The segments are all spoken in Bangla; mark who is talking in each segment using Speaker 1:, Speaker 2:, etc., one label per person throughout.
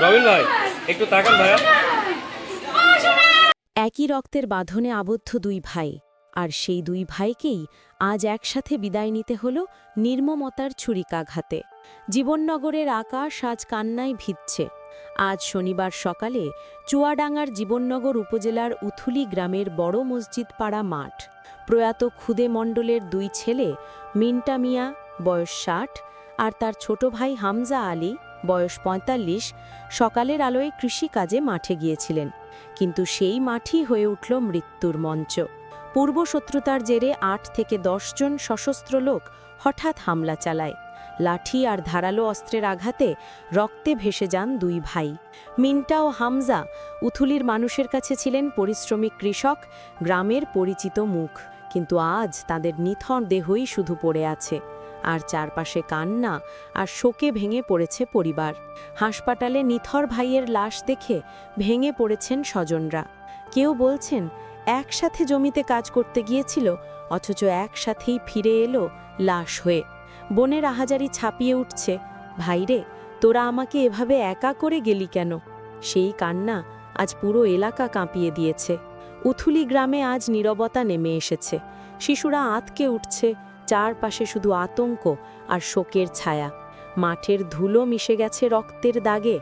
Speaker 1: রবিন ভাই একটু তাকান ভাইয়া।
Speaker 2: একই রক্তের বাঁধনে আবদ্ধ দুই ভাই, আর সেই দুই ভাইকেই আজ একসাথে বিদায় নিতে হল নির্মমতার ছুরিকাঘাতে। জীবননগরের আকাশ আজ কান্নায় ভিজছে। আজ শনিবার সকালে চুয়াডাঙ্গার জীবননগর উপজেলার উথুলি গ্রামের বড় মসজিদ পাড়া মাঠ। প্রয়াত খুদে মণ্ডলের দুই ছেলে মিন্টা মিয়া বয়স ৬০ আর তার ছোট ভাই হামজা আলী বয়স ৪৫ সকালের আলোয় কৃষিকাজে মাঠে গিয়েছিলেন, কিন্তু সেই মাঠই হয়ে উঠল মৃত্যুর মঞ্চ। পূর্বশত্রুতার জেরে ৮ থেকে ১০ জন সশস্ত্র লোক হঠাৎ হামলা চালায়। লাঠি আর ধারালো অস্ত্রের আঘাতে রক্তে ভেসে যান দুই ভাই। মিন্টা ও হামজা উথুলির মানুষের কাছে ছিলেন পরিশ্রমী কৃষক, গ্রামের পরিচিত মুখ, কিন্তু আজ তাদের নিথর দেহই শুধু পড়ে আছে, আর চারপাশে কান্না আর শোকে ভেঙে পড়েছে পরিবার। হাসপাতালে নিথর ভাইয়ের লাশ দেখে ভেঙে পড়েছেন স্বজনরা। কেউ বলছেন একসাথে জমিতে কাজ করতে গিয়েছিল, অথচ একসাথেই ফিরে এলো লাশ হয়ে। বোনের আহাজারি ছাপিয়ে উঠছে, ভাইরে তোরা আমাকে এভাবে একা করে গেলি কেন? সেই কান্না আজ পুরো এলাকা কাঁপিয়ে দিয়েছে। উথুলি গ্রামে আজ নীরবতা নেমে এসেছে। শিশুরা আঁতকে উঠছে, চারপাশে শুধু আতঙ্ক আর শোকের ছায়া। মাঠের ধুলো মিশে গেছে রক্তের দাগে,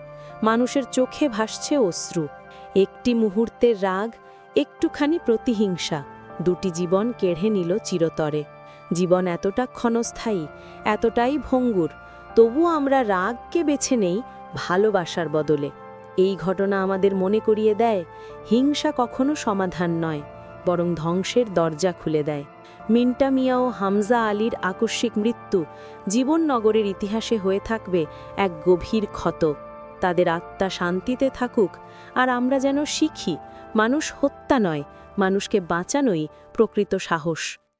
Speaker 2: মানুষের চোখে ভাসছে অশ্রু। একটি মুহূর্তের রাগ, একটুখানি প্রতিহিংসা, দুটি জীবন কেড়ে নিল চিরতরে। জীবন এতটা ক্ষণস্থায়ী, এতটাই ভঙ্গুর, তবুও আমরা রাগকে বেছে নেই ভালোবাসার বদলে। এই ঘটনা আমাদের মনে করিয়ে দেয়, হিংসা কখনো সমাধান নয়, বরং ধ্বংসের দরজা খুলে দেয়। মিন্টা মিয়া ও হামজা আলীর আকস্মিক মৃত্যু জীবননগরের ইতিহাসে হয়ে থাকবে এক গভীর ক্ষত। তাদের আত্মা শান্তিতে থাকুক, আর আমরা যেন শিখি মানুষ হত্যা নয়, মানুষকে বাঁচানোই প্রকৃত সাহস।